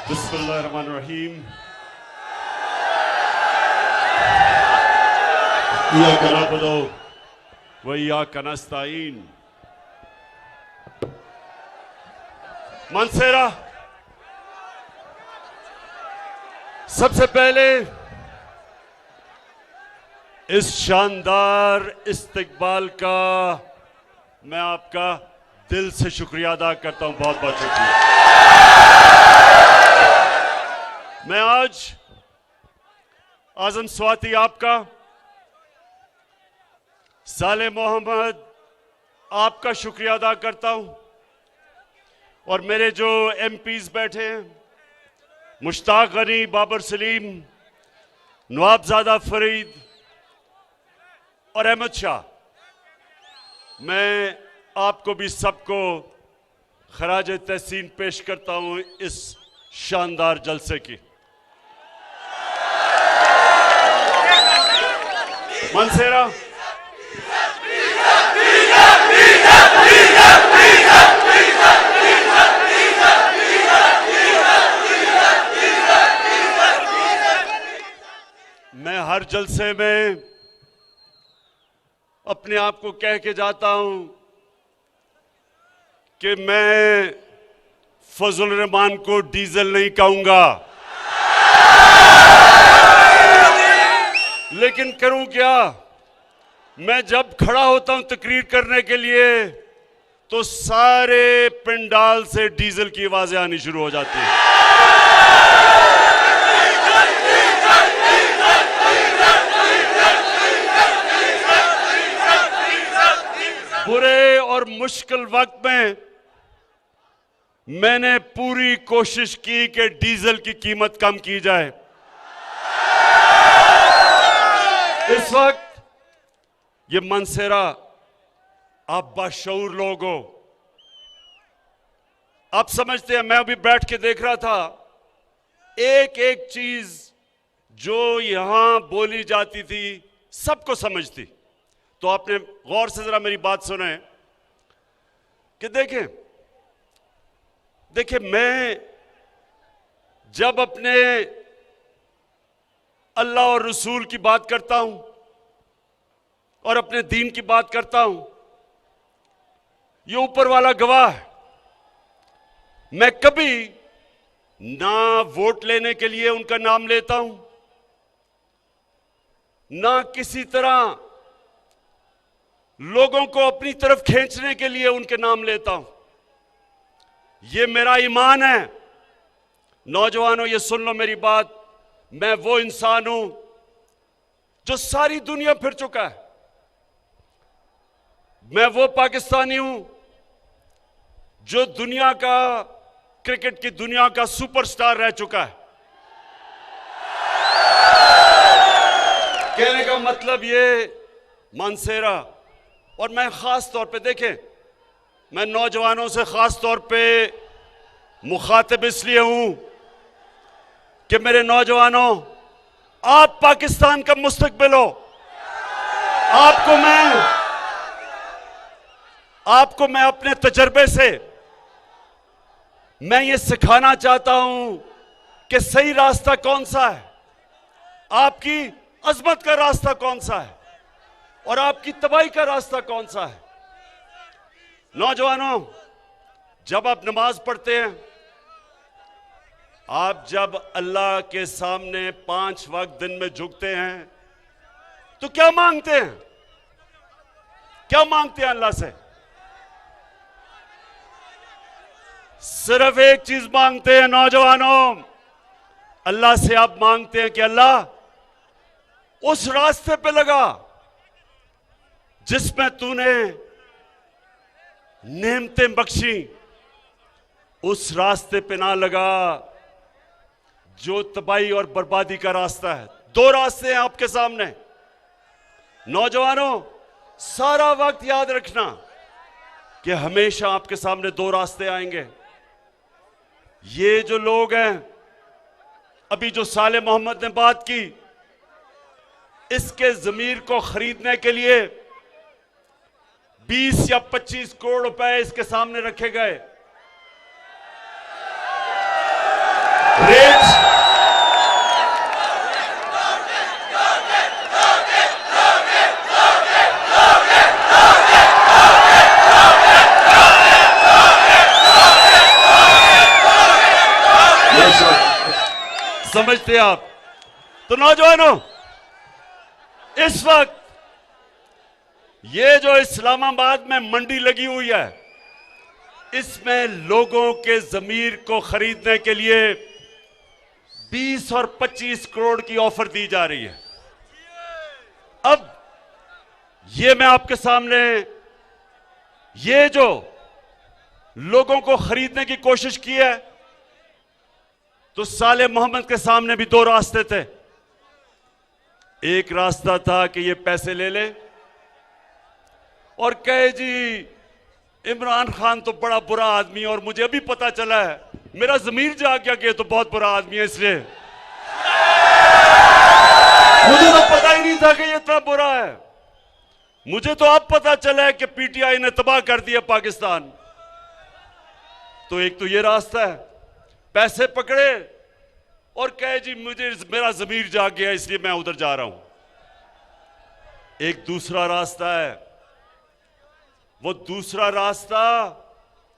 बिस्मिल्लाहिर्रहमानिर्रहीम। इय्याका नअबुदु व इय्याका नस्तईन। मनसेरा, सबसे पहले इस शानदार इस्तकबाल का मैं आपका दिल से शुक्रिया अदा करता हूं। बहुत बहुत शुक्रिया। मैं आज आजम स्वाति आपका, साले मोहम्मद आपका शुक्रिया अदा करता हूं, और मेरे जो एमपीज बैठे हैं, मुश्ताक गनी, बाबर सलीम, नवाबजादा फरीद और अहमद शाह, मैं आपको भी सबको खराज तहसीन पेश करता हूं इस शानदार जलसे की। मनसेरा, मैं हर जलसे में अपने आप को कह के जाता हूं कि मैं फजल रहमान को डीजल नहीं कहूंगा, लेकिन करूं क्या? मैं जब खड़ा होता हूं तकरीर करने के लिए तो सारे पंडाल से डीजल की आवाजें आनी शुरू हो जाती हैं। बुरे और मुश्किल वक्त में मैंने पूरी कोशिश की कि डीजल की कीमत कम की जाए। इस वक्त ये मनसेरा, आप बाशऊर लोग हो, आप समझते हैं। मैं अभी बैठ के देख रहा था, एक एक चीज जो यहां बोली जाती थी सबको समझती। तो आपने गौर से जरा मेरी बात सुने कि देखें मैं जब अपने अल्लाह और रसूल की बात करता हूं और अपने दीन की बात करता हूं, ये ऊपर वाला गवाह है। मैं कभी ना वोट लेने के लिए उनका नाम लेता हूं, ना किसी तरह लोगों को अपनी तरफ खींचने के लिए उनके नाम लेता हूं। ये मेरा ईमान है। नौजवानों, ये सुन लो मेरी बात। मैं वो इंसान हूं जो सारी दुनिया फिर चुका है। मैं वो पाकिस्तानी हूं जो दुनिया का, क्रिकेट की दुनिया का सुपरस्टार रह चुका है। कहने का मतलब ये मनसेरा, और मैं खास तौर पे, देखें, मैं नौजवानों से खास तौर पे मुखातिब इसलिए हूं कि मेरे नौजवानों, आप पाकिस्तान का मुस्तकबिल हो। आपको मैं अपने तजर्बे से मैं ये सिखाना चाहता हूं कि सही रास्ता कौन सा है, आपकी अजमत का रास्ता कौन सा है और आपकी तबाही का रास्ता कौन सा है। नौजवानों, जब आप नमाज पढ़ते हैं, आप जब अल्लाह के सामने 5 वक्त दिन में झुकते हैं, तो क्या मांगते हैं? क्या मांगते हैं अल्लाह से? सिर्फ एक चीज मांगते हैं नौजवानों। अल्लाह से आप मांगते हैं कि अल्लाह उस रास्ते पे लगा जिसमें तूने नेमतें बख्शी, उस रास्ते पे ना लगा जो तबाही और बर्बादी का रास्ता है। 2 रास्ते हैं आपके सामने। नौजवानों, सारा वक्त याद रखना कि हमेशा आपके सामने 2 रास्ते आएंगे। ये जो लोग हैं, अभी जो साले मोहम्मद ने बात की, इसके जमीर को खरीदने के लिए 20 या 25 करोड़ रुपए इसके सामने रखे गए। समझते हैं आप। तो नौजवानों, इस वक्त ये जो इस्लामाबाद में मंडी लगी हुई है, इसमें लोगों के जमीर को खरीदने के लिए 20 और 25 करोड़ की ऑफर दी जा रही है। अब ये मैं आपके सामने ये जो लोगों को खरीदने की कोशिश की है, तो साले मोहम्मद के सामने भी दो रास्ते थे। एक रास्ता था कि ये पैसे ले ले और कहे जी इमरान खान तो बड़ा बुरा आदमी है और मुझे अभी पता चला है, मेरा जमीर जाग गया कि ये तो बहुत बुरा आदमी है, इसलिए मुझे तो पता ही नहीं था कि ये इतना बुरा है। मुझे तो अब पता चला है कि पीटीआई ने तबाह कर दिया पाकिस्तान। तो एक तो ये रास्ता है, पैसे पकड़े और कहे जी मुझे मेरा जमीर जाग गया इसलिए मैं उधर जा रहा हूं। एक दूसरा रास्ता है, वो दूसरा रास्ता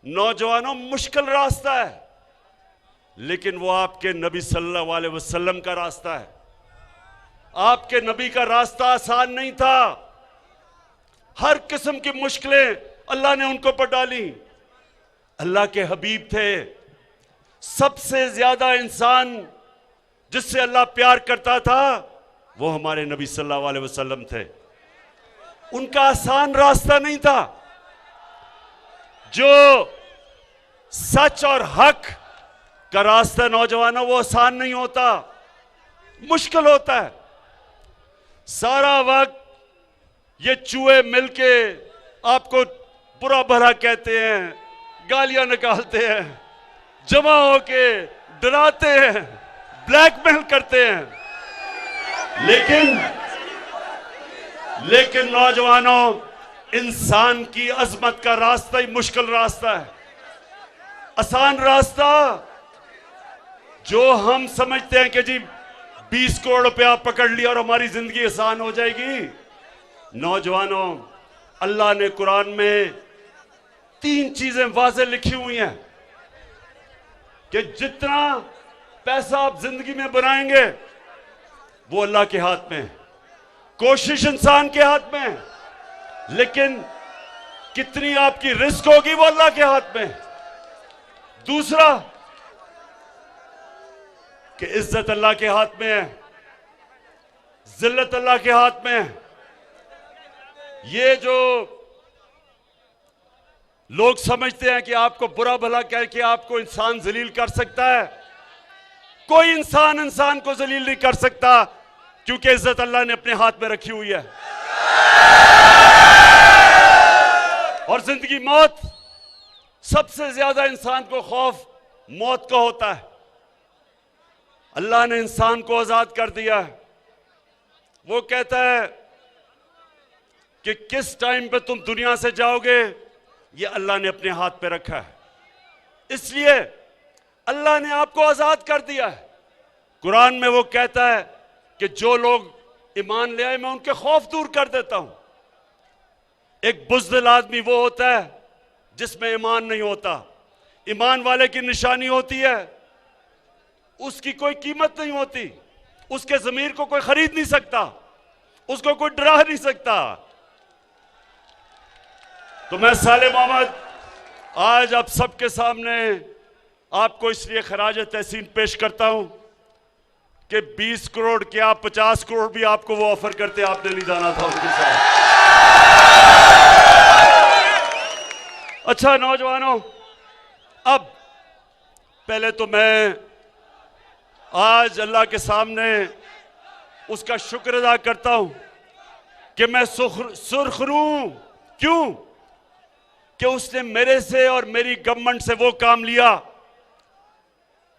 नौजवानों मुश्किल रास्ता है, लेकिन वो आपके नबी सल्लल्लाहु अलैहि वसल्लम का रास्ता है। आपके नबी का रास्ता आसान नहीं था, हर किस्म की मुश्किलें अल्लाह ने उनको पर डाली। अल्लाह के हबीब थे, सबसे ज्यादा इंसान जिससे अल्लाह प्यार करता था वो हमारे नबी सल्लल्लाहु अलैहि वसल्लम थे। उनका आसान रास्ता नहीं था। जो सच और हक का रास्ता नौजवानों, वो आसान नहीं होता, मुश्किल होता है। सारा वक्त ये चूहे मिलके आपको बुरा भला कहते हैं, गालियां निकालते हैं, जमा होके डराते हैं, ब्लैकमेल करते हैं, लेकिन नौजवानों, इंसान की अजमत का रास्ता ही मुश्किल रास्ता है। आसान रास्ता जो हम समझते हैं कि जी 20 करोड़ रुपया पकड़ लिया और हमारी जिंदगी आसान हो जाएगी। नौजवानों, अल्लाह ने कुरान में 3 चीजें वाज़ेह लिखी हुई हैं कि जितना पैसा आप जिंदगी में बनाएंगे वो अल्लाह के हाथ में है, कोशिश इंसान के हाथ में है, लेकिन कितनी आपकी रिस्क होगी वो अल्लाह के हाथ में है। दूसरा कि इज्जत अल्लाह के हाथ में है, जिल्लत अल्लाह के हाथ में है। ये जो लोग समझते हैं कि आपको बुरा भला कह के आपको इंसान जलील कर सकता है, कोई इंसान को जलील नहीं कर सकता, क्योंकि इज्जत अल्लाह ने अपने हाथ में रखी हुई है। और जिंदगी मौत, सबसे ज्यादा इंसान को खौफ मौत का होता है। अल्लाह ने इंसान को आजाद कर दिया है। वो कहता है कि किस टाइम पे तुम दुनिया से जाओगे ये अल्लाह ने अपने हाथ पे रखा है, इसलिए अल्लाह ने आपको आजाद कर दिया है। कुरान में वो कहता है कि जो लोग ईमान ले आए मैं उनके खौफ दूर कर देता हूं। एक बुज़दिल आदमी वो होता है जिसमें ईमान नहीं होता। ईमान वाले की निशानी होती है उसकी कोई कीमत नहीं होती, उसके ज़मीर को कोई खरीद नहीं सकता, उसको कोई डरा नहीं सकता। तो मैं साले मोहम्मद आज आप सबके सामने आपको इसलिए खराज तहसीन पेश करता हूं कि 20 करोड़ क्या 50 करोड़ भी आपको वो ऑफर करते, आपने नहीं जाना था उनके साथ। अच्छा नौजवानों, अब पहले तो मैं आज अल्लाह के सामने उसका शुक्र अदा करता हूं कि मैं सुरखरू हूं। क्यों? कि उसने मेरे से और मेरी गवर्नमेंट से वो काम लिया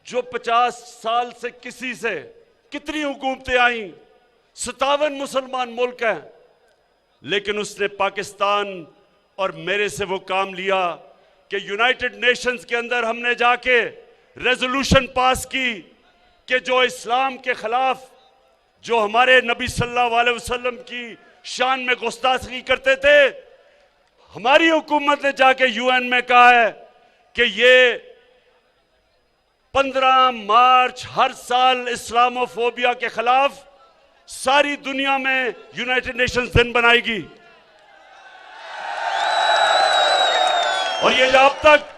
जो 50 साल से किसी से, कितनी हुकूमतें आई, 57 मुसलमान मुल्क हैं, लेकिन उसने पाकिस्तान और मेरे से वो काम लिया कि यूनाइटेड नेशंस के अंदर हमने जाके रेजोल्यूशन पास की कि जो इस्लाम के खिलाफ, जो हमारे नबी सल्लल्लाहु अलैहि वसल्लम की शान में गुस्ताखी करते थे, हमारी हुकूमत ने जाके यूएन में कहा है कि ये 15 मार्च हर साल इस्लामोफोबिया के खिलाफ सारी दुनिया में यूनाइटेड नेशंस दिन बनाएगी। और ये जब तक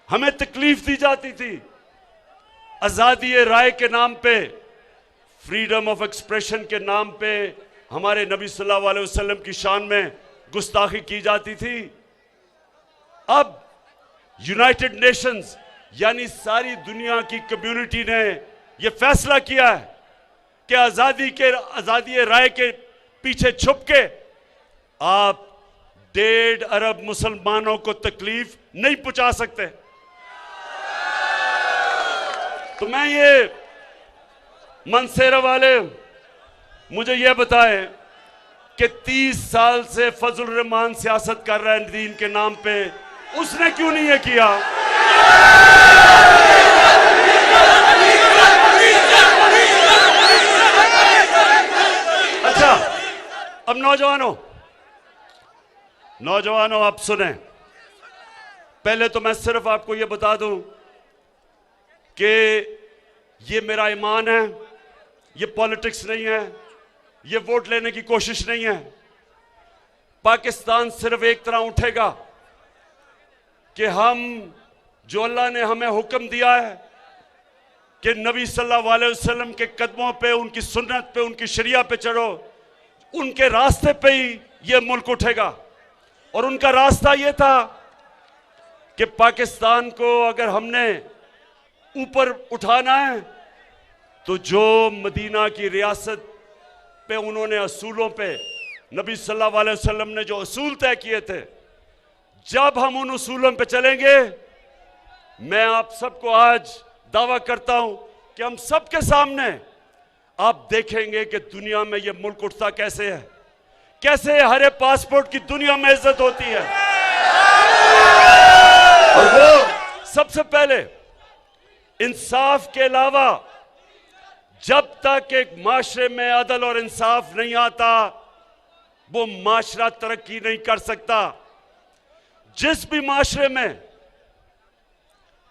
हमें तकलीफ दी जाती थी, आजादी राय के नाम पे, फ्रीडम ऑफ एक्सप्रेशन के नाम पे हमारे नबी सल्लल्लाहु अलैहि वसल्लम की शान में गुस्ताखी की जाती थी, अब यूनाइटेड नेशंस यानी सारी दुनिया की कम्युनिटी ने यह फैसला किया है कि आजादी राय के पीछे छुप के आप 1.5 अरब मुसलमानों को तकलीफ नहीं पहुंचा सकते। तो मैं ये मनसेरा वाले मुझे यह बताएं कि 30 साल से फजल रहमान सियासत कर रहा है दीन के नाम पे, उसने क्यों नहीं ये किया? अच्छा, अब नौजवानों आप सुने, पहले तो मैं सिर्फ आपको यह बता दूं कि ये मेरा ईमान है, ये पॉलिटिक्स नहीं है, ये वोट लेने की कोशिश नहीं है। पाकिस्तान सिर्फ एक तरह उठेगा कि हम जो अल्लाह ने हमें हुक्म दिया है कि नबी सल्लल्लाहु अलैहि वसल्लम के कदमों पे, उनकी सुन्नत पे, उनकी शरिया पे चढ़ो, उनके रास्ते पे ही ये मुल्क उठेगा। और उनका रास्ता ये था कि पाकिस्तान को अगर हमने ऊपर उठाना है तो जो मदीना की रियासत पे उन्होंने असूलों पे, नबी सल्लल्लाहु अलैहि वसल्लम ने जो असूल तय किए थे, जब हम उन असूलों पे चलेंगे, मैं आप सबको आज दावा करता हूं कि हम सबके सामने आप देखेंगे कि दुनिया में यह मुल्क उठता कैसे है, कैसे हरे पासपोर्ट की दुनिया में इज्जत होती है। और वो सबसे पहले इंसाफ के अलावा जब तक एक माशरे में अदल और इंसाफ नहीं आता, वो माशरा तरक्की नहीं कर सकता। जिस भी माशरे में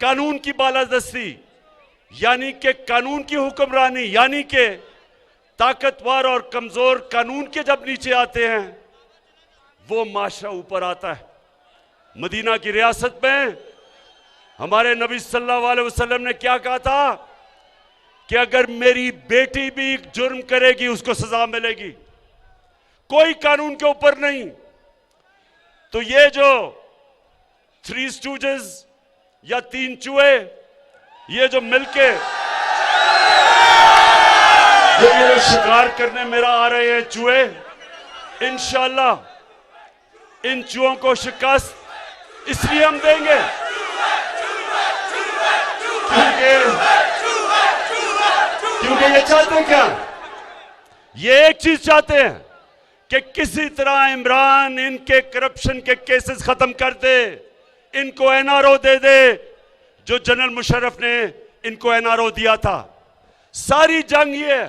कानून की बालादस्ती यानी कि कानून की हुक्मरानी, यानी कि ताकतवर और कमजोर कानून के जब नीचे आते हैं, वो माशरा ऊपर आता है। मदीना की रियासत में हमारे नबी सल्लल्लाहु अलैहि वसल्लम ने क्या कहा था कि अगर मेरी बेटी भी जुर्म करेगी उसको सजा मिलेगी, कोई कानून के ऊपर नहीं। तो ये जो 3 स्टूजेस या 3 चूहे, ये जो मिलके जो मेरे शिकार करने मेरा आ रहे हैं चूहे, इंशाअल्लाह इन चूहों को शिकस्त इसलिए हम देंगे क्योंकि ये चाहते हैं क्या, ये एक चीज चाहते हैं कि किसी तरह इमरान इनके करप्शन के केसेस खत्म कर दे, इनको एनआरओ दे दे जो जनरल मुशर्रफ ने इनको एनआरओ दिया था। सारी जंग ये है,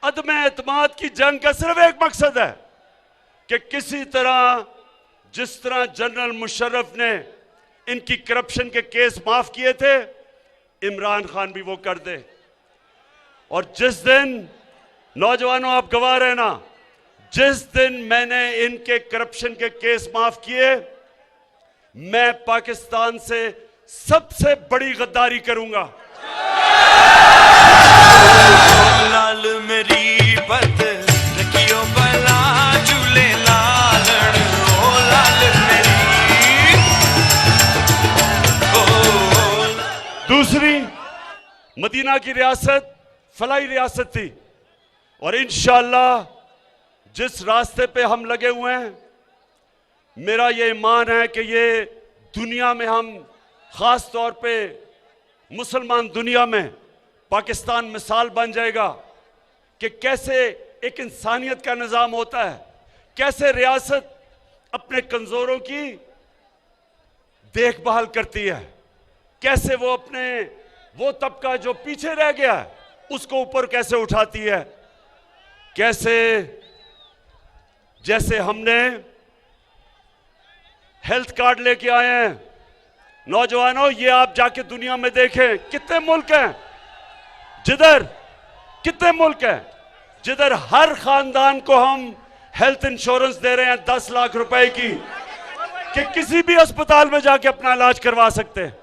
अदम एतमाद की जंग का सिर्फ एक मकसद है कि किसी तरह, जिस तरह जनरल मुशर्रफ ने इनकी करप्शन के केस माफ किए थे, इमरान खान भी वो कर दे। और जिस दिन, नौजवानों आप गवाह रहना, जिस दिन मैंने इनके करप्शन के केस माफ किए, मैं पाकिस्तान से सबसे बड़ी गद्दारी करूंगा। लाल मेरी बद रखियो बला झूले लालड़, ओ लाल मेरी ओ। दूसरी, मदीना की रियासत फलाही रियासत थी, और इंशाअल्लाह जिस रास्ते पे हम लगे हुए हैं, मेरा ये ईमान है कि ये दुनिया में हम, खास तौर पे मुसलमान दुनिया में, पाकिस्तान मिसाल बन जाएगा कि कैसे एक इंसानियत का निज़ाम होता है, कैसे रियासत अपने कमजोरों की देखभाल करती है, कैसे वो अपने वो तबका जो पीछे रह गया है उसको ऊपर कैसे उठाती है, कैसे जैसे हमने हेल्थ कार्ड लेके आए हैं, नौजवानों, ये आप जाके दुनिया में देखें, कितने मुल्क हैं कितने मुल्क हैं जिधर हर खानदान को हम हेल्थ इंश्योरेंस दे रहे हैं 10 लाख रुपए की, कि किसी भी अस्पताल में जाके अपना इलाज करवा सकते हैं।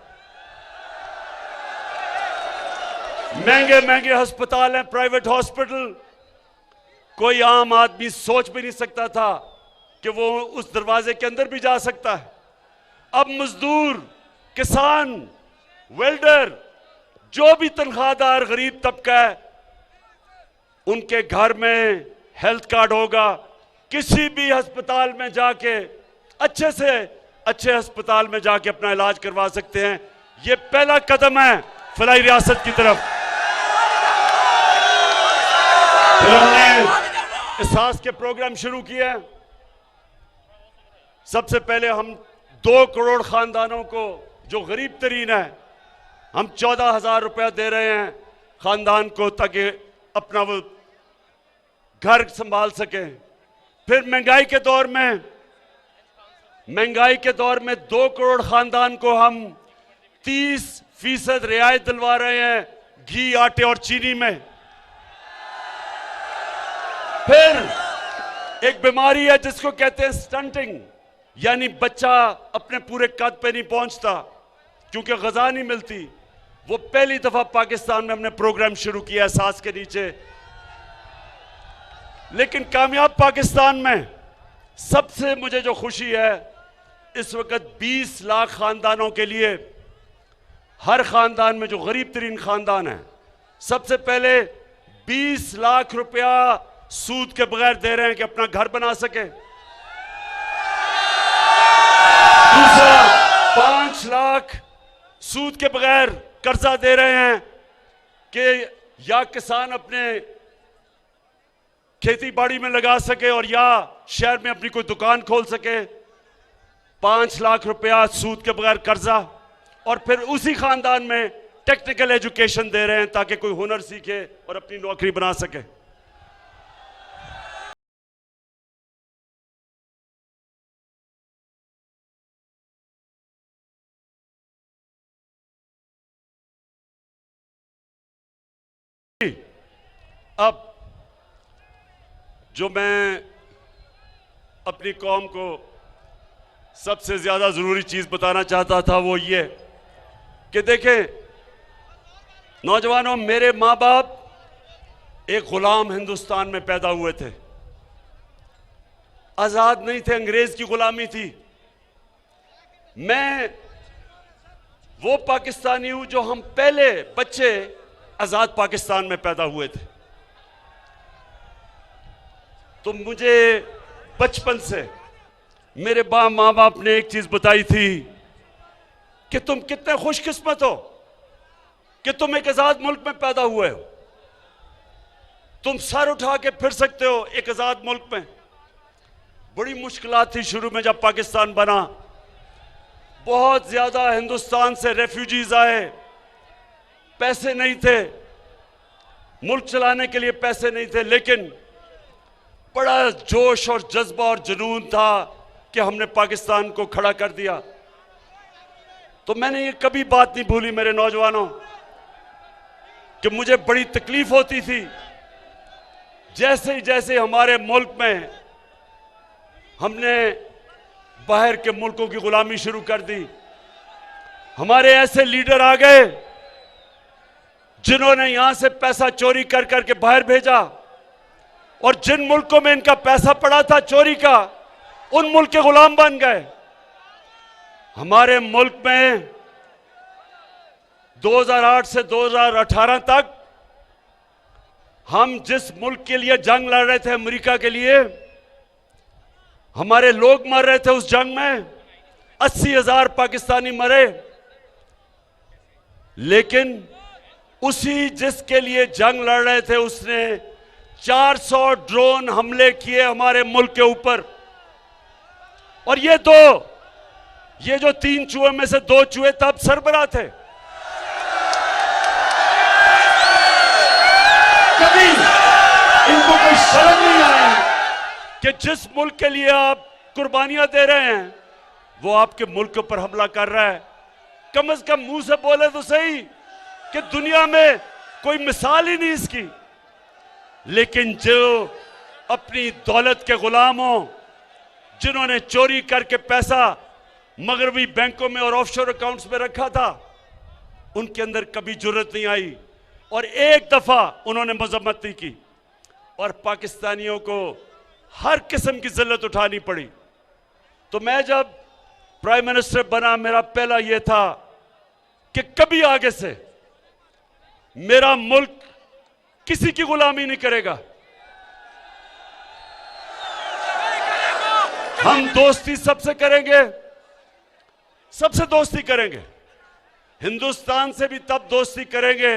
महंगे महंगे अस्पताल हैं, प्राइवेट हॉस्पिटल। कोई आम आदमी सोच भी नहीं सकता था कि वो उस दरवाजे के अंदर भी जा सकता है। अब मजदूर, किसान, वेल्डर, जो भी तनख्वाहदार गरीब तबका है, उनके घर में हेल्थ कार्ड होगा। किसी भी अस्पताल में जाके, अच्छे से अच्छे अस्पताल में जाके अपना इलाज करवा सकते हैं। यह पहला कदम है फलाही रियासत की तरफ। फिर हमने एहसास के प्रोग्राम शुरू किए हैं। सबसे पहले हम 2 करोड़ खानदानों को, जो गरीब तरीन है, हम 14,000 रुपया दे रहे हैं खानदान को, ताकि अपना वो घर संभाल सके। फिर महंगाई के दौर में 2 करोड़ खानदान को हम 30% रियायत दिलवा रहे हैं घी, आटे और चीनी में। फिर एक बीमारी है जिसको कहते हैं स्टंटिंग, यानी बच्चा अपने पूरे कद पे नहीं पहुंचता क्योंकि ग़िज़ा नहीं मिलती। वो पहली दफा पाकिस्तान में हमने प्रोग्राम शुरू किया सांस के नीचे। लेकिन कामयाब पाकिस्तान में सबसे मुझे जो खुशी है, इस वक्त 20 लाख खानदानों के लिए, हर खानदान में जो गरीब तरीन खानदान है, सबसे पहले 20 लाख रुपया सूद के बगैर दे रहे हैं कि अपना घर बना सके। दूसरा, 5 लाख सूद के बगैर कर्जा दे रहे हैं कि या किसान अपने खेती बाड़ी में लगा सके और या शहर में अपनी कोई दुकान खोल सके। 5 लाख रुपया सूद के बगैर कर्जा, और फिर उसी खानदान में टेक्निकल एजुकेशन दे रहे हैं ताकि कोई हुनर सीखे और अपनी नौकरी बना सके। अब जो मैं अपनी कौम को सबसे ज्यादा जरूरी चीज बताना चाहता था वो ये कि देखें नौजवानों, मेरे माँ बाप एक गुलाम हिंदुस्तान में पैदा हुए थे, आजाद नहीं थे, अंग्रेज की गुलामी थी। मैं वो पाकिस्तानी हूं जो हम पहले बच्चे आजाद पाकिस्तान में पैदा हुए थे। तो मुझे बचपन से मेरे माँ बाप ने एक चीज बताई थी कि तुम कितने खुशकिस्मत हो कि तुम एक आजाद मुल्क में पैदा हुए हो। तुम सर उठा के फिर सकते हो एक आजाद मुल्क में। बड़ी मुश्किलात थी शुरू में जब पाकिस्तान बना, बहुत ज्यादा हिंदुस्तान से रेफ्यूजीज आए, पैसे नहीं थे, मुल्क चलाने के लिए पैसे नहीं थे, लेकिन बड़ा जोश और जज्बा और जुनून था कि हमने पाकिस्तान को खड़ा कर दिया। तो मैंने ये कभी बात नहीं भूली मेरे नौजवानों कि मुझे बड़ी तकलीफ होती थी जैसे हमारे मुल्क में हमने बाहर के मुल्कों की गुलामी शुरू कर दी। हमारे ऐसे लीडर आ गए जिन्होंने यहां से पैसा चोरी कर करके बाहर भेजा, और जिन मुल्कों में इनका पैसा पड़ा था चोरी का, उन मुल्क के गुलाम बन गए। हमारे मुल्क में 2008 से 2018 तक हम जिस मुल्क के लिए जंग लड़ रहे थे, अमेरिका के लिए, हमारे लोग मर रहे थे उस जंग में, 80,000 पाकिस्तानी मरे। लेकिन उसी जिसके लिए जंग लड़ रहे थे उसने 400 ड्रोन हमले किए हमारे मुल्क के ऊपर। और ये जो 3 चूहे में से 2 चूहे तब सरबराह थे। कभी इनको कोई शर्म नहीं आई कि जिस मुल्क के लिए आप कुर्बानियां दे रहे हैं वो आपके मुल्क पर हमला कर रहा है। कम से कम मुंह से बोले तो सही कि दुनिया में कोई मिसाल ही नहीं इसकी। लेकिन जो अपनी दौलत के गुलाम हो, जिन्होंने चोरी करके पैसा मगरबी बैंकों में और ऑफशोर अकाउंट्स में रखा था, उनके अंदर कभी जुर्रत नहीं आई और एक दफा उन्होंने मजम्मत नहीं की और पाकिस्तानियों को हर किस्म की जिल्लत उठानी पड़ी। तो मैं जब प्राइम मिनिस्टर बना, मेरा पहला यह था कि कभी आगे से मेरा मुल्क किसी की गुलामी नहीं करेगा। हम दोस्ती सबसे करेंगे, सबसे दोस्ती करेंगे। हिंदुस्तान से भी तब दोस्ती करेंगे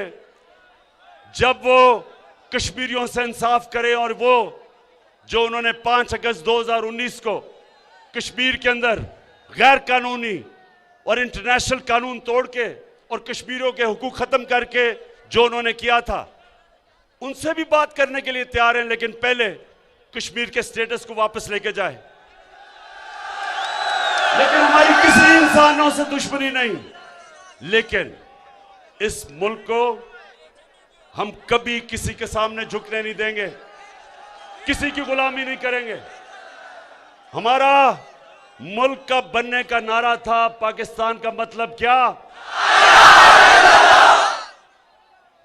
जब वो कश्मीरियों से इंसाफ करें और वो जो उन्होंने 5 अगस्त 2019 को कश्मीर के अंदर गैर कानूनी और इंटरनेशनल कानून तोड़ के और कश्मीरियों के हुकूक खत्म करके जो उन्होंने किया था, उनसे भी बात करने के लिए तैयार हैं। लेकिन पहले कश्मीर के स्टेटस को वापस लेके जाए। लेकिन हमारी किसी इंसानों से दुश्मनी नहीं, लेकिन इस मुल्क को हम कभी किसी के सामने झुकने नहीं देंगे, किसी की गुलामी नहीं करेंगे। हमारा मुल्क का बनने का नारा था, पाकिस्तान का मतलब क्या,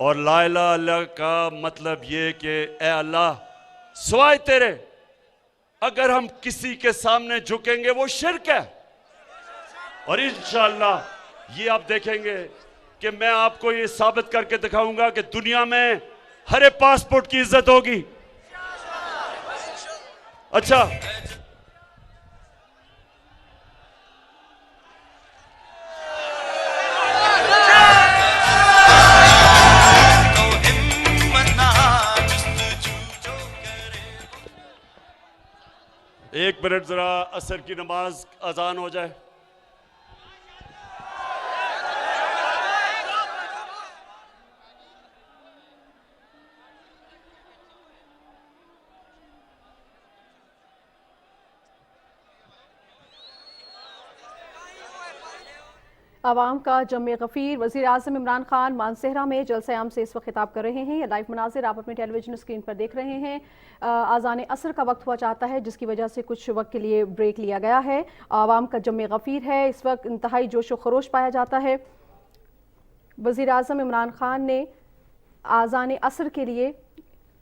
और ला इलाहा इल्लल्लाह का मतलब ये कि ए अल्लाह सिवाय तेरे अगर हम किसी के सामने झुकेंगे वो शिर्क है। और इंशाअल्लाह ये आप देखेंगे कि मैं आपको ये साबित करके दिखाऊंगा कि दुनिया में हर एक पासपोर्ट की इज्जत होगी। अच्छा, एक मिनट जरा असर की नमाज अजान हो जाए। आवाम का जम्मे गफीर वज़ीर आज़म इमरान खान मानसेहरा में जलसे आम से इस वक्त खिताब कर रहे हैं। ये लाइव मनाजिर आप अपने टेलीविजन स्क्रीन पर देख रहे हैं। आज़ान असर का वक्त हुआ चाहता है, जिसकी वजह से कुछ वक्त के लिए ब्रेक लिया गया है। आवाम का जम्मे गफीर है, इस वक्त इंतहाई जोश व खरोश पाया जाता है। वज़ीर आज़म इमरान खान ने आज़ान असर के लिए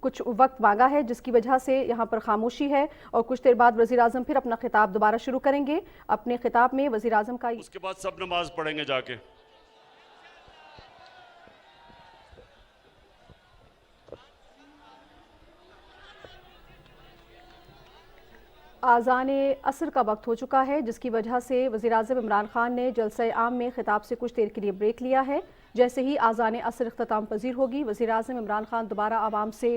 कुछ वक्त मांगा है, जिसकी वजह से यहाँ पर खामोशी है और कुछ देर बाद वज़ीर आज़म फिर अपना खिताब दोबारा शुरू करेंगे। अपने खिताब में वज़ीर आज़म का उसके बाद सब नमाज पढ़ेंगे जाके। आज़ान असर का वक्त हो चुका है, जिसकी वजह से वज़ीर आज़म इमरान खान ने जलसे आम में खिताब से कुछ देर के लिए ब्रेक लिया है। जैसे ही आज़ान असर इख्तिताम पजीर होगी, वज़ीर आज़म इमरान खान दोबारा आवाम से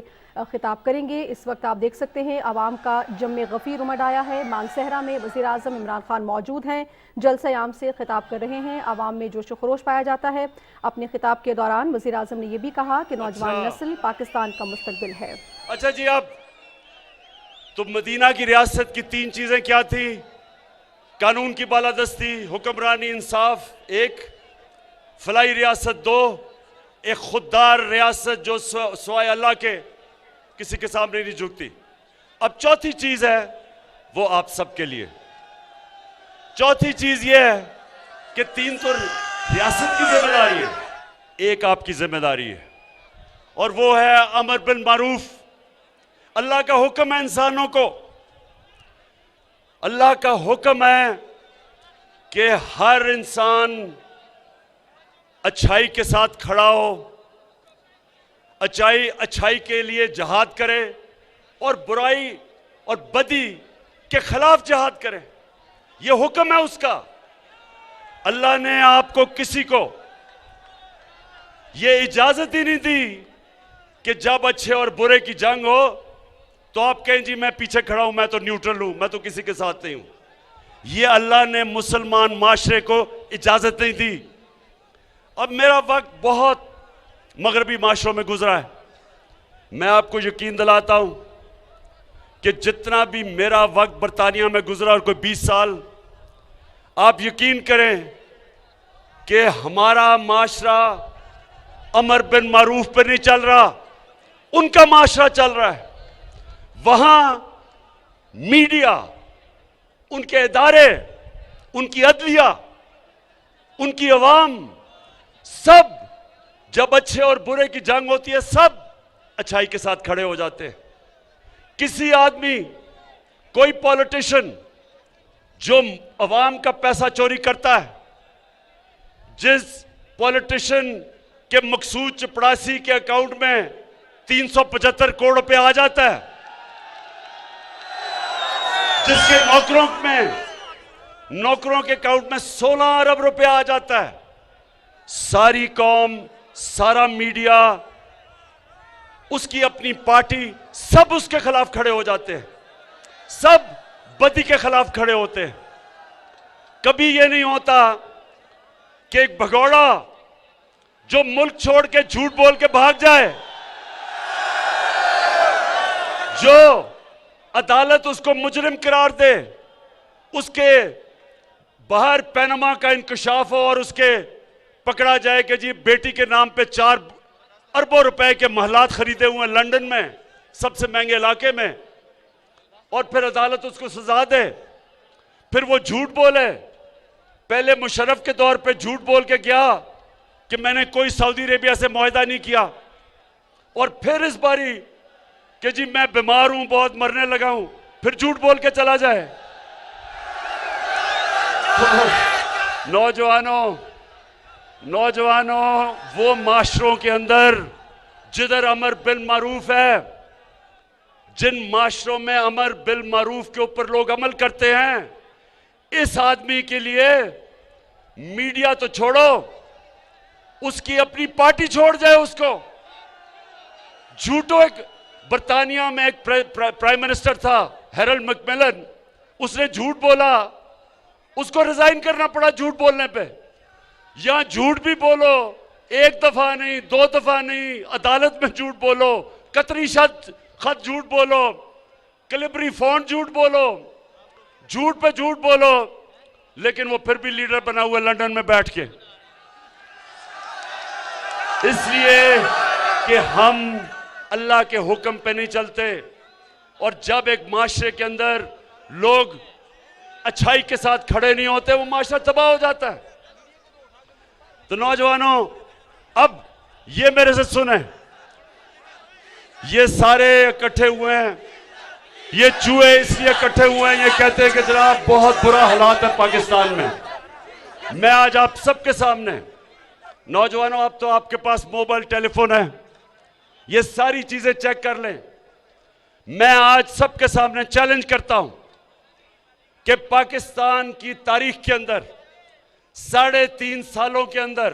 खिताब करेंगे। इस वक्त आप देख सकते हैं आवाम का जम्मे गफ़ीर उमड़ आया है। मानसेहरा में वज़ीर आज़म इमरान खान मौजूद हैं, जलसे आम से खिताब कर रहे हैं। आवाम में जोश व खरोश पाया जाता है। अपने खिताब के दौरान वज़ीर आज़म ने यह भी कहा कि नौजवान नस्ल पाकिस्तान का मुस्तकबिल है। अच्छा जी, आप तो मदीना की रियासत की 3 चीजें क्या थी? कानून की बालादस्ती, हुक्मरानी, इंसाफ एक, फलाई रियासत 2, एक खुददार रियासत जो स्वाय अल्लाह के किसी के सामने नहीं झुकती। अब चौथी चीज है वो आप सबके लिए। चौथी चीज ये है कि 3 तो रियासत की जिम्मेदारी है, एक आपकी जिम्मेदारी है, और वो है अमर बिल मारूफ। अल्लाह का हुक्म है इंसानों को, अल्लाह का हुक्म है कि हर इंसान अच्छाई के साथ खड़ा हो, अच्छाई के लिए जहाद करे और बुराई और बदी के खिलाफ जहाद करे। यह हुक्म है उसका। अल्लाह ने आपको किसी को यह इजाजत ही नहीं दी कि जब अच्छे और बुरे की जंग हो तो आप कहें जी मैं पीछे खड़ा हूं, मैं तो न्यूट्रल हूं, मैं तो किसी के साथ नहीं हूं। यह अल्लाह ने मुसलमान माशरे को इजाजत नहीं दी। अब मेरा वक्त बहुत मगरबी माशरों में गुजरा है। मैं आपको यकीन दिलाता हूं कि जितना भी मेरा वक्त बरतानिया में गुजरा और कोई 20 साल, आप यकीन करें कि हमारा माशरा अमर बिन मारूफ पर नहीं चल रहा, उनका माशरा चल रहा है। वहां मीडिया, उनके इदारे, उनकी अदलिया, उनकी अवाम, सब जब अच्छे और बुरे की जंग होती है, सब अच्छाई के साथ खड़े हो जाते हैं। किसी आदमी, कोई पॉलिटिशियन जो अवाम का पैसा चोरी करता है, जिस पॉलिटिशियन के मकसूद चपड़ासी के अकाउंट में 375 करोड़ रुपए आ जाता है, जिसके नौकरों के अकाउंट में 16 अरब रुपए आ जाता है, सारी कौम, सारा मीडिया, उसकी अपनी पार्टी, सब उसके खिलाफ खड़े हो जाते हैं, सब बदी के खिलाफ खड़े होते हैं। कभी यह नहीं होता कि एक भगौड़ा जो मुल्क छोड़ के झूठ बोल के भाग जाए, जो अदालत उसको मुजरिम करार दे, उसके बाहर पैनमा का इंकशाफ हो और उसके पकड़ा जाए कि जी बेटी के नाम पे 4 अरबों रुपए के महलात खरीदे हुए हैं लंदन में, सबसे महंगे इलाके में, और फिर अदालत उसको सजा दे, फिर वो झूठ बोले। पहले मुशर्रफ के दौर पे झूठ बोल के गया कि मैंने कोई सऊदी अरेबिया से मुआहदा नहीं किया, और फिर इस बारी कि जी मैं बीमार हूं, बहुत मरने लगा हूं, फिर झूठ बोल के चला जाए। नौजवानों, वो माशरों के अंदर जिधर अमर बिल मारूफ है, जिन माशरों में अमर बिल मारूफ के ऊपर लोग अमल करते हैं, इस आदमी के लिए मीडिया तो छोड़ो, उसकी अपनी पार्टी छोड़ जाए उसको। झूठो, एक बर्तानिया में एक प्राइम मिनिस्टर था, हैरल्ड मैकमिलन, उसने झूठ बोला, उसको रिजाइन करना पड़ा झूठ बोलने पे। यहां झूठ भी बोलो, एक दफा नहीं, 2 दफा नहीं, अदालत में झूठ बोलो, कतरी खत झूठ बोलो, कैलिब्री फॉन्ट झूठ बोलो, झूठ पे झूठ बोलो, लेकिन वो फिर भी लीडर बना हुआ लंदन में बैठ के, इसलिए कि हम अल्लाह के हुक्म पे नहीं चलते। और जब एक माशरे के अंदर लोग अच्छाई के साथ खड़े नहीं होते, वो माशरा तबाह हो जाता है। तो नौजवानों, अब ये मेरे से सुने, ये सारे इकट्ठे हुए हैं, ये चूहे इसलिए इकट्ठे हुए हैं, ये कहते हैं कि जनाब बहुत बुरा हालात है पाकिस्तान में। मैं आज आप सबके सामने, नौजवानों, अब तो आपके पास मोबाइल टेलीफोन है, ये सारी चीजें चेक कर लें। मैं आज सबके सामने चैलेंज करता हूं कि पाकिस्तान की तारीख के अंदर 3.5 सालों के अंदर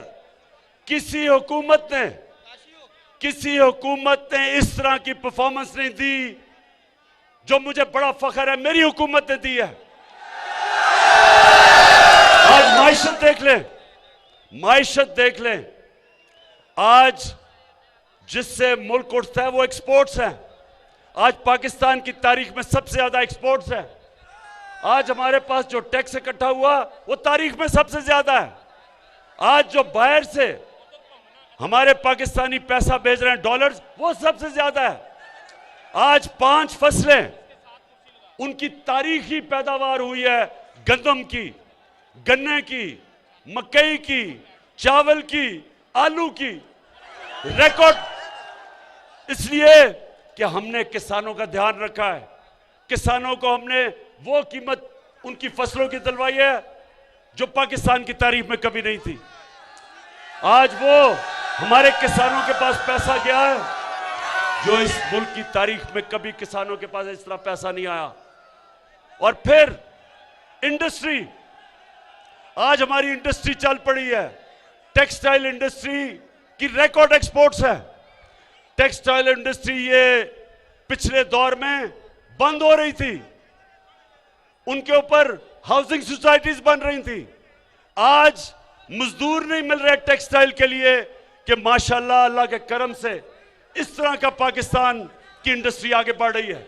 किसी हुकूमत ने इस तरह की परफॉर्मेंस नहीं दी जो मुझे बड़ा फख्र है मेरी हुकूमत ने दी है। आज माइशत देख लें, आज जिससे मुल्क उठता है वो एक्सपोर्ट्स है। आज पाकिस्तान की तारीख में सबसे ज्यादा एक्सपोर्ट्स है। आज हमारे पास जो टैक्स इकट्ठा हुआ वो तारीख में सबसे ज्यादा है। आज जो बाहर से हमारे पाकिस्तानी पैसा भेज रहे हैं डॉलर्स, वो सबसे ज्यादा है। आज 5 फसलें उनकी तारीखी पैदावार हुई है, गंदम की, गन्ने की, मकई की, चावल की, आलू की, रिकॉर्ड। इसलिए कि हमने किसानों का ध्यान रखा है, किसानों को हमने वो कीमत उनकी फसलों की दिलवाई है जो पाकिस्तान की तारीख में कभी नहीं थी। आज वो हमारे किसानों के पास पैसा गया है जो इस मुल्क की तारीख में कभी किसानों के पास इस तरह पैसा नहीं आया। और फिर इंडस्ट्री, आज हमारी इंडस्ट्री चल पड़ी है, टेक्सटाइल इंडस्ट्री की रिकॉर्ड एक्सपोर्ट्स है। टेक्सटाइल इंडस्ट्री ये पिछले दौर में बंद हो रही थी, उनके ऊपर हाउसिंग सोसाइटीज बन रही थी। आज मजदूर नहीं मिल रहे टेक्सटाइल के लिए कि माशाल्लाह अल्लाह के करम से इस तरह का पाकिस्तान की इंडस्ट्री आगे बढ़ रही है।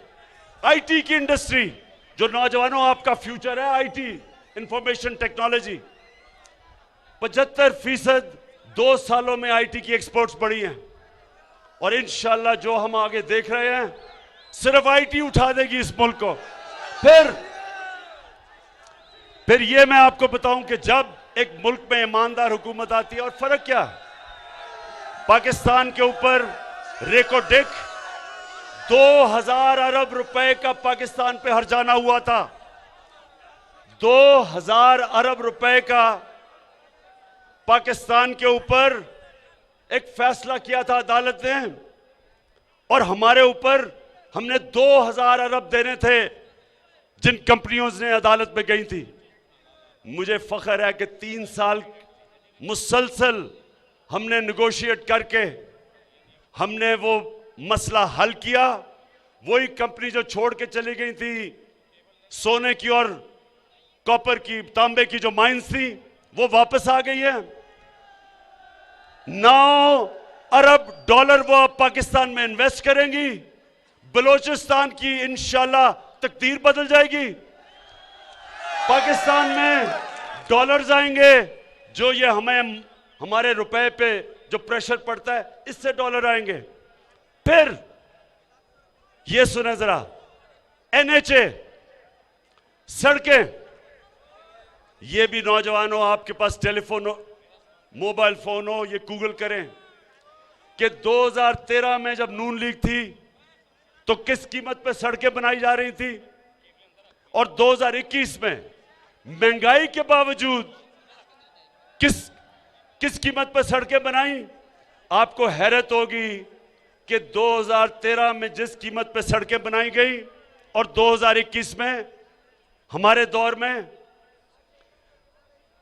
आईटी की इंडस्ट्री, जो नौजवानों आपका फ्यूचर है, आईटी, इंफॉर्मेशन टेक्नोलॉजी, 75% 2 सालों में आईटी की एक्सपोर्ट्स बढ़ी हैं और इंशाल्लाह जो हम आगे देख रहे हैं सिर्फ आईटी उठा देगी इस मुल्क को। फिर ये मैं आपको बताऊं कि जब एक मुल्क में ईमानदार हुकूमत आती है, और फर्क क्या है, पाकिस्तान के ऊपर रेकोडेक 2000 अरब रुपए का पाकिस्तान पे हर्जाना हुआ था। 2000 अरब रुपए का पाकिस्तान के ऊपर एक फैसला किया था अदालत ने, और हमारे ऊपर हमने 2000 अरब देने थे जिन कंपनियों ने अदालत में गई थी। मुझे फख्र है कि 3 साल मुसलसल हमने नेगोशिएट करके हमने वो मसला हल किया। वही कंपनी जो छोड़ के चली गई थी, सोने की और कॉपर की, तांबे की जो माइंस थी, वो वापस आ गई है। 9 अरब डॉलर वो अब पाकिस्तान में इन्वेस्ट करेंगी। बलोचिस्तान की इंशाल्लाह तकदीर बदल जाएगी। पाकिस्तान में डॉलर्स आएंगे, जो ये हमारे रुपए पे जो प्रेशर पड़ता है, इससे डॉलर आएंगे। फिर ये सुने जरा, एनएचए, सड़कें, ये भी नौजवानों आपके पास टेलीफोन हो, मोबाइल फोन हो, ये गूगल करें कि 2013 में जब नून लीग थी तो किस कीमत पे सड़कें बनाई जा रही थी, और 2021 में महंगाई के बावजूद किस कीमत पर सड़कें बनाई। आपको हैरत होगी कि 2013 में जिस कीमत पर सड़कें बनाई गई और 2021 में हमारे दौर में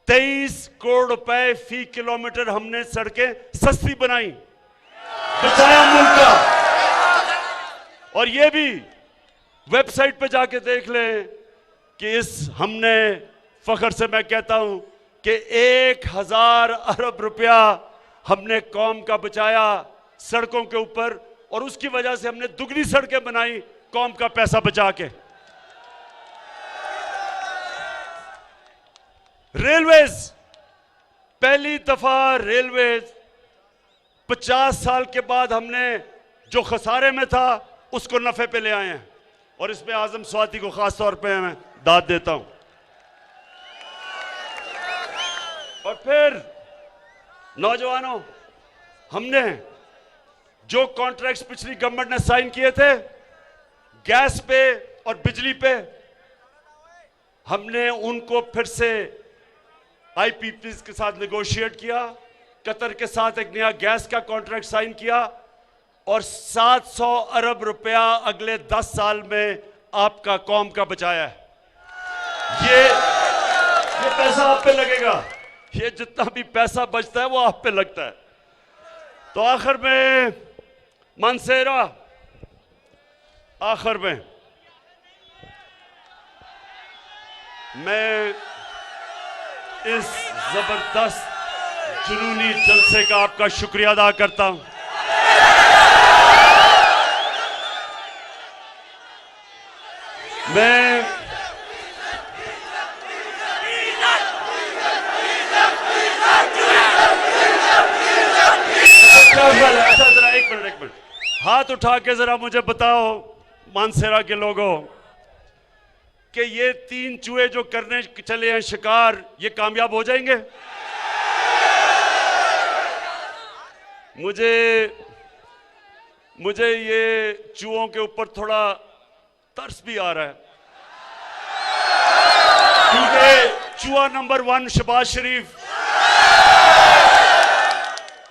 23 करोड़ रुपए फी किलोमीटर हमने सड़कें सस्ती बनाई, बचाया मुल्क का। और ये भी वेबसाइट पे जाके देख लें कि हमने फख्र से मैं कहता हूं कि 1000 अरब रुपया हमने कौम का बचाया सड़कों के ऊपर, और उसकी वजह से हमने दुगनी सड़कें बनाई कौम का पैसा बचा के। रेलवेज, पहली दफा रेलवेज 50 साल के बाद हमने जो खसारे में था उसको नफे पे ले आए हैं, और इसमें आजम स्वाति को खास तौर पे मैं दाद देता हूं। और फिर नौजवानों, हमने जो कॉन्ट्रैक्ट्स पिछली गवर्नमेंट ने साइन किए थे गैस पे और बिजली पे, हमने उनको फिर से आईपीपीज के साथ नेगोशिएट किया, कतर के साथ एक नया गैस का कॉन्ट्रैक्ट साइन किया, और 700 अरब रुपया अगले 10 साल में आपका कौम का बचाया है। ये पैसा आप पे लगेगा, ये जितना भी पैसा बचता है वो आप पे लगता है। तो आखिर में मानसेरा, आखिर में मैं इस जबरदस्त जुनूनी जलसे का आपका शुक्रिया अदा करता हूं। मैं अच्छा जरा एक मिनट हाथ उठा के जरा मुझे बताओ मानसेरा के लोगों कि ये 3 चूहे जो करने चले हैं शिकार, ये कामयाब हो जाएंगे? मुझे ये चूहों के ऊपर थोड़ा तरस भी आ रहा है, क्योंकि चूहा नंबर 1 शहबाज शरीफ,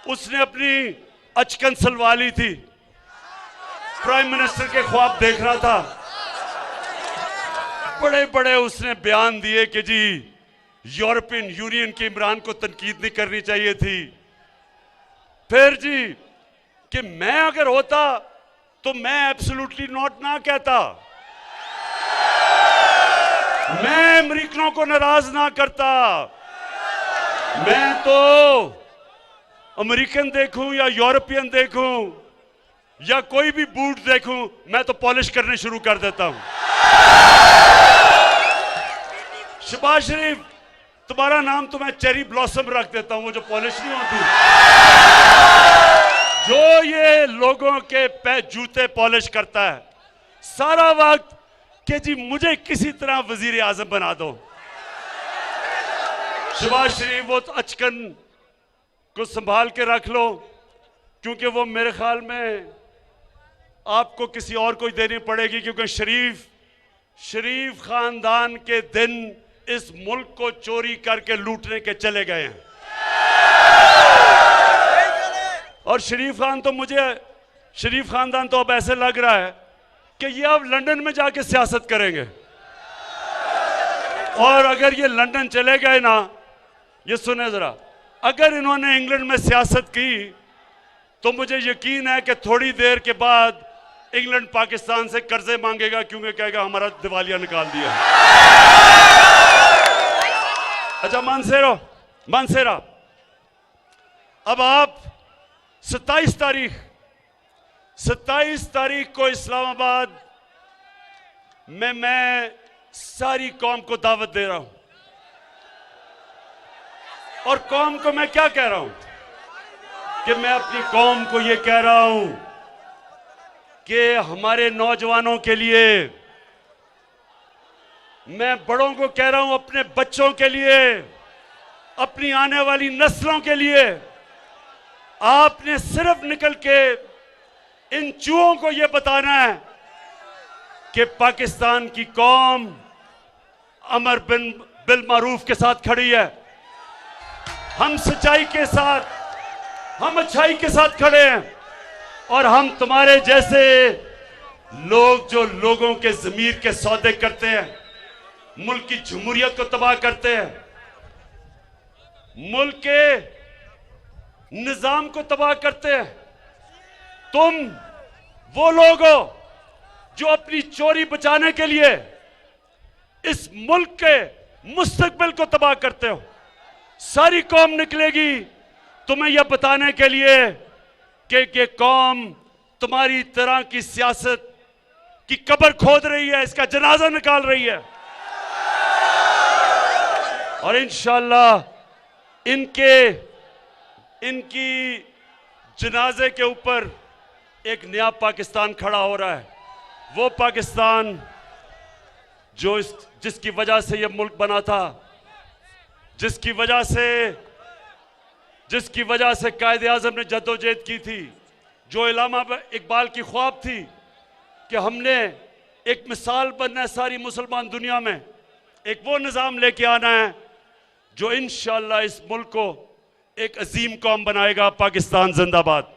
उसने अपनी अचकन सलवाली थी, प्राइम मिनिस्टर के ख्वाब देख रहा था, बड़े बड़े उसने बयान दिए कि जी यूरोपियन यूनियन की इमरान को तनकीद नहीं करनी चाहिए थी। फिर जी कि मैं अगर होता तो मैं एब्सोल्युटली नॉट ना कहता, मैं अमेरिकनों को नाराज ना करता, मैं तो अमेरिकन देखूं या यूरोपियन देखूं या कोई भी बूट देखूं, मैं तो पॉलिश करने शुरू कर देता हूं। शहबाज शरीफ तुम्हारा नाम तो मैं चेरी ब्लॉसम रख देता हूं, वो जो पॉलिश नहीं होती, जो ये लोगों के जूते पॉलिश करता है सारा वक्त कि जी मुझे किसी तरह वजीर आजम बना दो। शहबाज शरीफ वो तो अचकन को संभाल के रख लो, क्योंकि वो मेरे ख्याल में आपको किसी और को देनी पड़ेगी, क्योंकि शरीफ खानदान के दिन इस मुल्क को चोरी करके लूटने के चले गए हैं। और शरीफ खानदान तो अब ऐसे लग रहा है कि ये अब लंदन में जाके सियासत करेंगे। और अगर ये लंदन चले गए ना, ये सुने जरा, अगर इन्होंने इंग्लैंड में सियासत की तो मुझे यकीन है कि थोड़ी देर के बाद इंग्लैंड पाकिस्तान से कर्जे मांगेगा, क्योंकि कहेगा हमारा दिवालिया निकाल दिया। अच्छा मानसेरा, अब आप 27 तारीख को इस्लामाबाद में मैं सारी कौम को दावत दे रहा हूं। और कौम को मैं क्या कह रहा हूं कि मैं अपनी कौम को यह कह रहा हूं कि हमारे नौजवानों के लिए, मैं बड़ों को कह रहा हूं, अपने बच्चों के लिए, अपनी आने वाली नस्लों के लिए, आपने सिर्फ निकल के इन चूहों को यह बताना है कि पाकिस्तान की कौम अमर बिल मारूफ के साथ खड़ी है। हम सच्चाई के साथ, हम अच्छाई के साथ खड़े हैं, और हम तुम्हारे जैसे लोग जो लोगों के ज़मीर के सौदे करते हैं, मुल्क की जमहूरियत को तबाह करते हैं, मुल्क के निजाम को तबाह करते हैं, तुम वो लोग हो जो अपनी चोरी बचाने के लिए इस मुल्क के मुस्तकबिल को तबाह करते हो। सारी कौम निकलेगी तुम्हें यह बताने के लिए कि ये कौम तुम्हारी तरह की सियासत की कब्र खोद रही है, इसका जनाजा निकाल रही है। और इंशाअल्लाह इनकी जनाजे के ऊपर एक नया पाकिस्तान खड़ा हो रहा है। वो पाकिस्तान जिसकी वजह से ये मुल्क बना था, जिसकी वजह से कायदे आज़म ने जद्दोजहद की थी, जो इल्लामा इकबाल की ख्वाब थी कि हमने एक मिसाल बनना है सारी मुसलमान दुनिया में, एक वो निज़ाम लेके आना है जो इंशाअल्लाह इस मुल्क को एक अजीम कौम बनाएगा। पाकिस्तान जिंदाबाद।